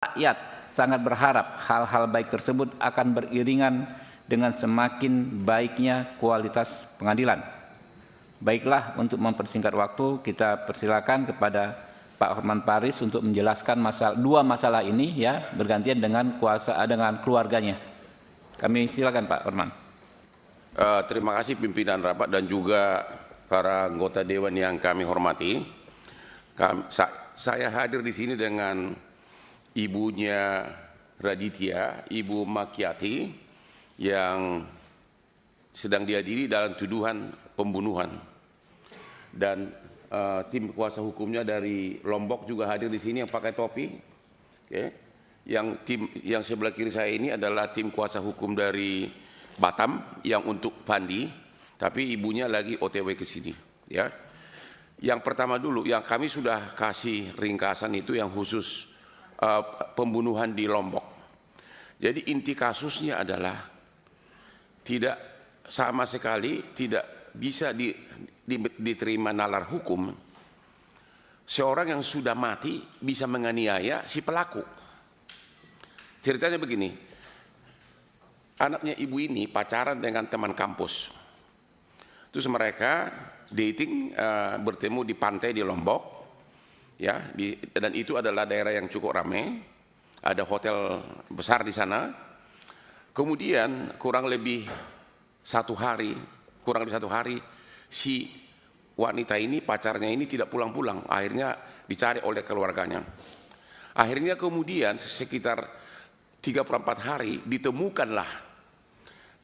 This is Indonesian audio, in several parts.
Rakyat sangat berharap hal-hal baik tersebut akan beriringan dengan semakin baiknya kualitas pengadilan. Baiklah, untuk mempersingkat waktu, kita persilakan kepada Pak Hotman Paris untuk menjelaskan dua masalah ini, ya, bergantian dengan keluarganya. Kami silakan Pak Hotman. Terima kasih pimpinan rapat dan juga para anggota dewan yang kami hormati. Saya hadir di sini dengan ibunya Raditya, Ibu Makiati, yang sedang diadili dalam tuduhan pembunuhan. Dan tim kuasa hukumnya dari Lombok juga hadir di sini yang pakai topi. Okay. Yang sebelah kiri saya ini adalah tim kuasa hukum dari Batam yang untuk Pandi, tapi ibunya lagi OTW ke sini. Ya. Yang pertama dulu, yang kami sudah kasih ringkasan itu yang khusus pembunuhan di Lombok. Jadi inti kasusnya adalah tidak sama sekali tidak bisa diterima nalar hukum seorang yang sudah mati bisa menganiaya si pelaku. Ceritanya begini, anaknya ibu ini pacaran dengan teman kampus, terus mereka dating, bertemu di pantai di Lombok, ya, dan itu adalah daerah yang cukup ramai, ada hotel besar di sana. Kemudian kurang lebih satu hari, si wanita ini, pacarnya ini tidak pulang-pulang, akhirnya dicari oleh keluarganya. Akhirnya kemudian sekitar 34 hari ditemukanlah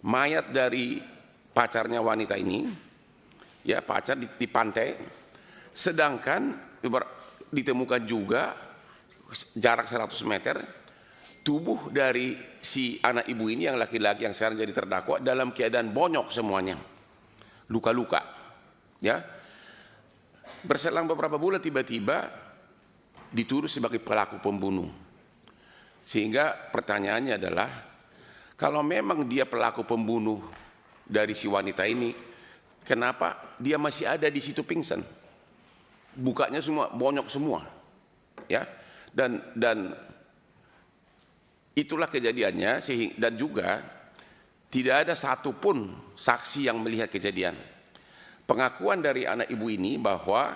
mayat dari pacarnya wanita ini, ya, pacar di pantai, sedangkan ditemukan juga jarak 100 meter tubuh dari si anak ibu ini yang laki-laki yang sekarang jadi terdakwa dalam keadaan bonyok semuanya, luka-luka, ya. Berselang beberapa bulan tiba-tiba dituduh sebagai pelaku pembunuh. Sehingga pertanyaannya adalah, kalau memang dia pelaku pembunuh dari si wanita ini, kenapa dia masih ada di situ pingsan? Bukanya semua bonyok semua, ya. Dan itulah kejadiannya, dan juga tidak ada satupun saksi yang melihat kejadian. Pengakuan dari anak ibu ini bahwa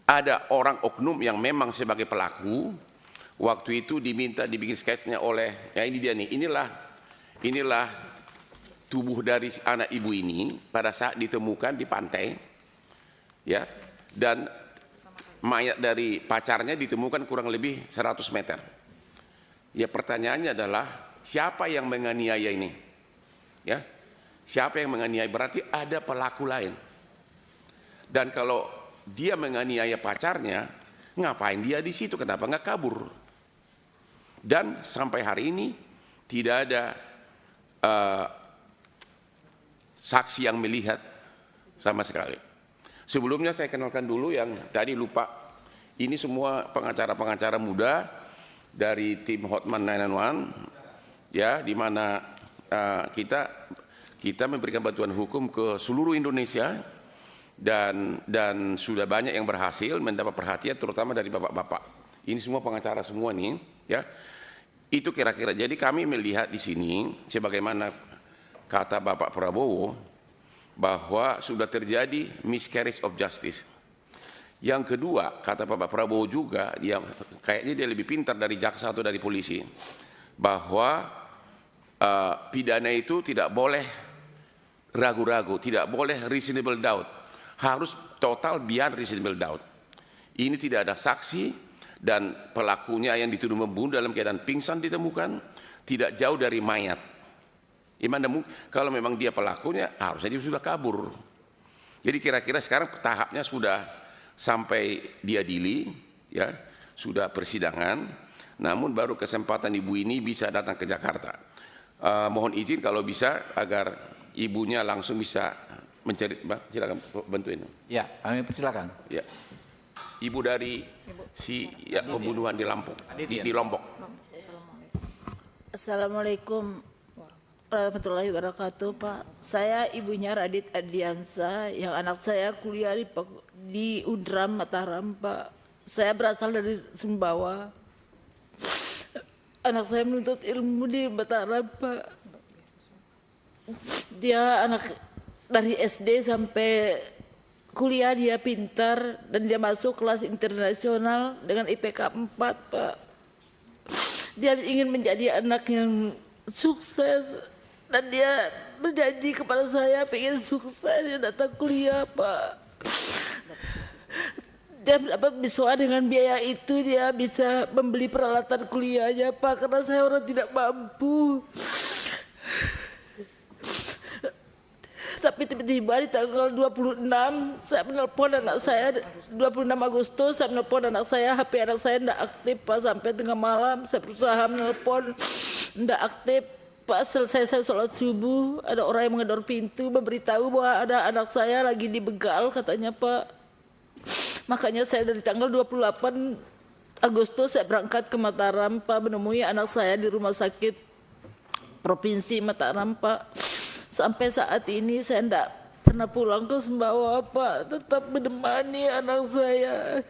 ada orang oknum yang memang sebagai pelaku, waktu itu diminta dibikin sketsnya oleh, ya ini dia nih, inilah tubuh dari anak ibu ini pada saat ditemukan di pantai, ya, dan mayat dari pacarnya ditemukan kurang lebih 100 meter. Ya, pertanyaannya adalah siapa yang menganiaya ini? Ya, siapa yang menganiaya? Berarti ada pelaku lain. Dan kalau dia menganiaya pacarnya, ngapain dia di situ? Kenapa nggak kabur? Dan sampai hari ini tidak ada saksi yang melihat sama sekali. Sebelumnya saya kenalkan dulu yang tadi lupa. Ini semua pengacara-pengacara muda dari tim Hotman 991, ya, di mana kita memberikan bantuan hukum ke seluruh Indonesia, dan sudah banyak yang berhasil mendapat perhatian terutama dari bapak-bapak. Ini semua pengacara semua nih, ya. Itu kira-kira. Jadi kami melihat di sini sebagaimana kata Bapak Prabowo bahwa sudah terjadi miscarriage of justice. Yang kedua, kata Bapak Prabowo juga, kayaknya dia lebih pintar dari jaksa atau dari polisi, bahwa pidana itu tidak boleh ragu-ragu, tidak boleh reasonable doubt, harus total beyond reasonable doubt. Ini tidak ada saksi, dan pelakunya yang dituduh membunuh dalam keadaan pingsan ditemukan tidak jauh dari mayat. Kalau memang dia pelakunya, harusnya dia sudah kabur. Jadi kira-kira sekarang tahapnya sudah sampai diadili, ya, sudah persidangan, namun baru kesempatan ibu ini bisa datang ke Jakarta. Mohon izin kalau bisa agar ibunya langsung bisa mencari, silakan bantuin. Ya, kami persilakan. Ya. Ibu dari pembunuhan di Lombok. Assalamualaikum warahmatullahi wabarakatuh, Pak. Saya ibunya Radit Adiansa, yang anak saya kuliah di Undram Mataram, Pak. Saya berasal dari Sumbawa. anak saya menuntut ilmu di Mataram, Pak. Dia anak dari SD sampai kuliah, dia pintar dan dia masuk kelas internasional dengan IPK 4, Pak. Dia ingin menjadi anak yang sukses dan dia berjanji kepada saya pengen sukses, dia datang kuliah, Pak. Dia dapat beasiswa, dengan biaya itu dia bisa membeli peralatan kuliahnya, Pak, karena saya orang tidak mampu. Tapi tiba-tiba di tanggal 26 saya menelpon anak saya, 26 Agustus saya menelpon anak saya, HP anak saya tidak aktif, Pak, sampai tengah malam saya berusaha menelpon, tidak aktif. Pak, selesai saya sholat subuh, ada orang yang menggedor pintu memberitahu bahwa ada anak saya lagi dibegal katanya, Pak. Makanya saya dari tanggal 28 Agustus saya berangkat ke Mataram, Pak, menemui anak saya di rumah sakit Provinsi Mataram, Pak. Sampai saat ini saya tidak pernah pulang ke Sumbawa, Pak, tetap menemani anak saya.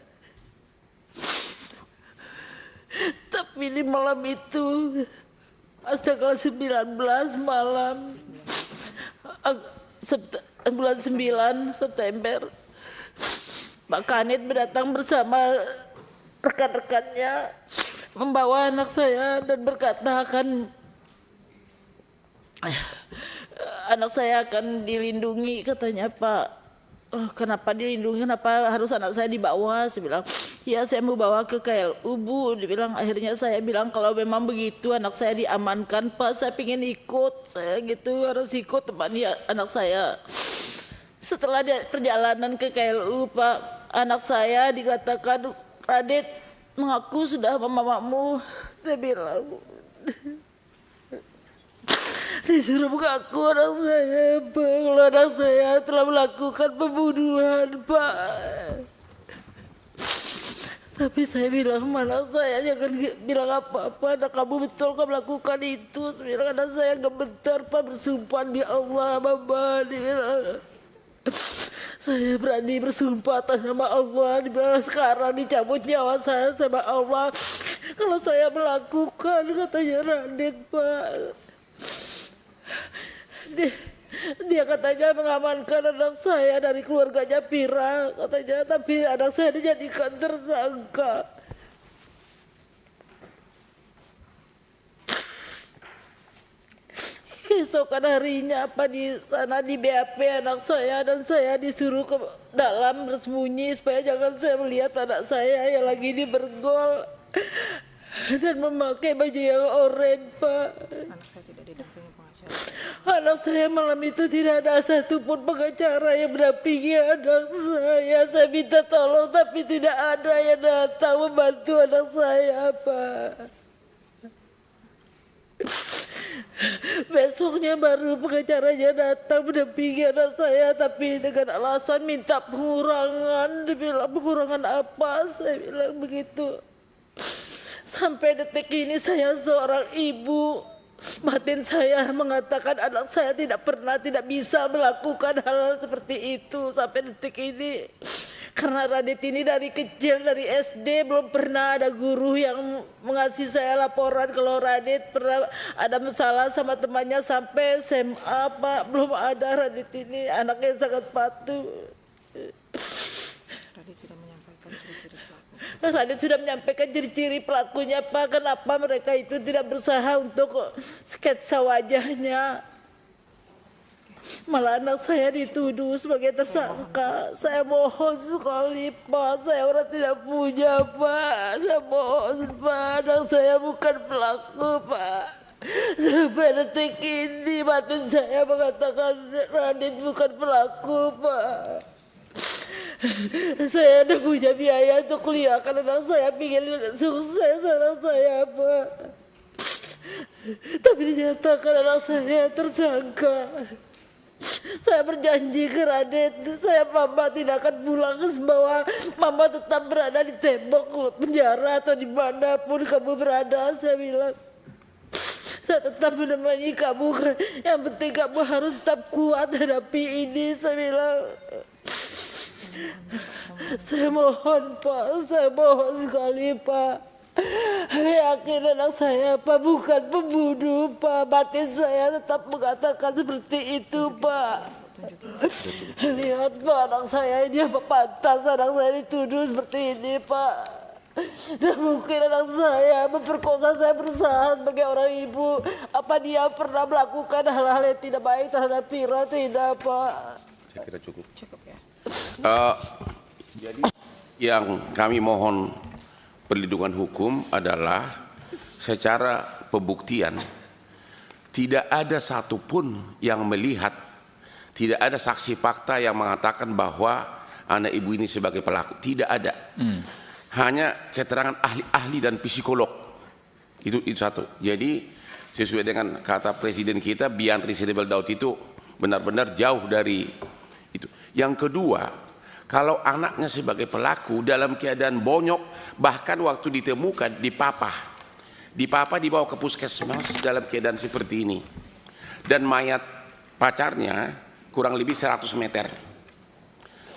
Tapi di malam itu, tanggal 19 malam, bulan 9 September, Pak Kanit datang bersama rekan-rekannya membawa anak saya dan berkata anak saya akan dilindungi, katanya, Pak. Kenapa dilindungi, kenapa harus anak saya dibawa? Saya bilang, ya saya mau bawa ke KLU, Bu. Dibilang, akhirnya saya bilang kalau memang begitu anak saya diamankan, Pak, saya pengen ikut, saya gitu harus ikut temani anak saya. Setelah perjalanan ke KLU, Pak, anak saya dikatakan, Radit mengaku sudah mamamu. Dia bilang, disuruh mengaku anak saya, Pak, kalau anak saya telah melakukan pembunuhan, Pak. Tapi saya bilang, mana saya, jangan bilang apa-apa, anak kamu betul kau melakukan itu. Saya bilang, anak saya gak bentar, Pak, bersumpah di Allah, Mama. Dia bilang, saya berani bersumpah atas nama Allah, dibilang sekarang dicabut nyawa saya sama Allah kalau saya melakukan, katanya Radit, Pak. Dia katanya mengamankan anak saya dari keluarganya Pira, katanya, tapi anak saya dijadikan tersangka. Keesokan harinya, apa, di sana di BAP anak saya dan saya disuruh ke dalam bersembunyi supaya jangan saya melihat anak saya yang lagi dibergol dan memakai baju yang oranye, Pak. Anak saya tidak didampingi pengacara. Anak saya malam itu tidak ada satupun pengacara yang mendampingi anak saya. Saya minta tolong tapi tidak ada yang datang membantu anak saya, Pak. Besoknya baru pengacaranya datang mendampingi anak saya, tapi dengan alasan minta pengurangan. Dibilang, pengurangan apa? Saya bilang begitu. Sampai detik ini saya seorang ibu, batin saya mengatakan anak saya tidak pernah, tidak bisa melakukan hal seperti itu sampai detik ini. Karena Radit ini dari kecil, dari SD belum pernah ada guru yang mengasih saya laporan kalau Radit pernah ada masalah sama temannya sampai SMA, Pak. Belum ada. Radit ini anaknya sangat patuh. Radit sudah menyampaikan ciri-ciri pelaku. Radit sudah menyampaikan ciri-ciri pelakunya, Pak. Kenapa mereka itu tidak berusaha untuk sketsa wajahnya? Malah anak saya dituduh sebagai tersangka. Saya mohon sekali, Pak, saya orang tidak punya, Pak. Saya mohon, Pak, anak saya bukan pelaku, Pak. Sampai detik ini batin saya mengatakan Radit bukan pelaku, Pak. Saya tidak punya biaya untuk kuliahkan anak saya, ingin sukses anak saya, Pak. Tapi dinyatakan anak saya tersangka. Saya berjanji ke Radit, Mama tidak akan pulang ke Sumbawa. Mama tetap berada di tembok penjara atau dimanapun kamu berada. Saya bilang, saya tetap menemani kamu. Yang penting kamu harus tetap kuat hadapi ini. Saya bilang, saya mohon, Pak, saya mohon sekali, Pak. yakin anak saya Pak bukan pembunuh Pak. Batin saya tetap mengatakan seperti itu Pak. Lihat Pak, anak saya ini apa pantas anak saya dituduh seperti ini Pak. Dan mungkin anak saya memperkosa saya, berusaha sebagai orang ibu. Apa dia pernah melakukan hal-hal yang tidak baik terhadap Vira? Tidak Pak. Saya kira cukup. Cukup ya. Jadi yang kami mohon perlindungan hukum adalah secara pembuktian tidak ada satupun yang melihat, tidak ada saksi fakta yang mengatakan bahwa anak ibu ini sebagai pelaku. Tidak ada. Hanya keterangan ahli-ahli dan psikolog. Itu satu. Jadi sesuai dengan kata presiden kita, beyond reasonable doubt itu benar-benar jauh dari itu. Yang kedua, kalau anaknya sebagai pelaku dalam keadaan bonyok, bahkan waktu ditemukan dipapah dibawa ke puskesmas dalam keadaan seperti ini, dan mayat pacarnya kurang lebih 100 meter.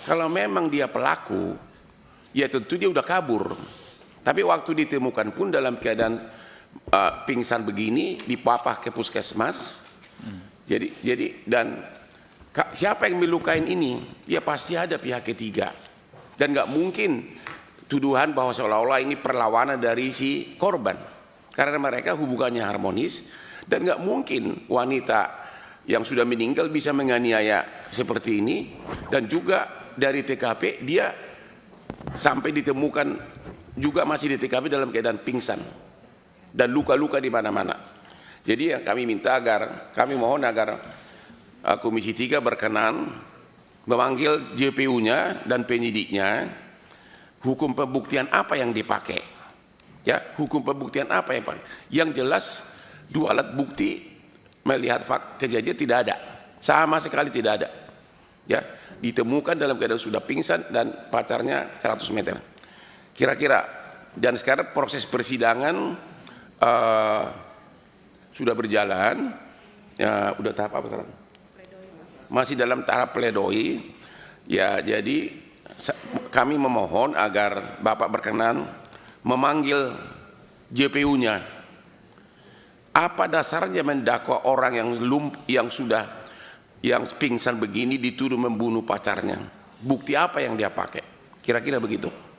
Kalau memang dia pelaku, ya tentu dia udah kabur. Tapi waktu ditemukan pun dalam keadaan pingsan begini, dipapah ke puskesmas. Jadi dan siapa yang melukain ini? Ya pasti ada pihak ketiga. Dan nggak mungkin tuduhan bahwa seolah-olah ini perlawanan dari si korban. Karena mereka hubungannya harmonis, dan nggak mungkin wanita yang sudah meninggal bisa menganiaya seperti ini. Dan juga dari TKP dia sampai ditemukan juga masih di TKP dalam keadaan pingsan dan luka-luka di mana-mana. Jadi yang kami mohon agar Komisi 3 berkenan memanggil JPU-nya dan penyidiknya. Hukum pembuktian apa yang dipakai? Ya, hukum pembuktian apa yang dipakai? Yang jelas dua alat bukti melihat kejadian tidak ada, sama sekali tidak ada. Ya, ditemukan dalam keadaan sudah pingsan dan pacarnya 100 meter. Kira-kira, dan sekarang proses persidangan sudah berjalan. Ya, udah tahap apa sekarang? Masih dalam tahap pledoi. Ya, jadi kami memohon agar Bapak berkenan memanggil JPU-nya. Apa dasarnya mendakwa orang yang pingsan begini dituduh membunuh pacarnya? Bukti apa yang dia pakai? Kira-kira begitu.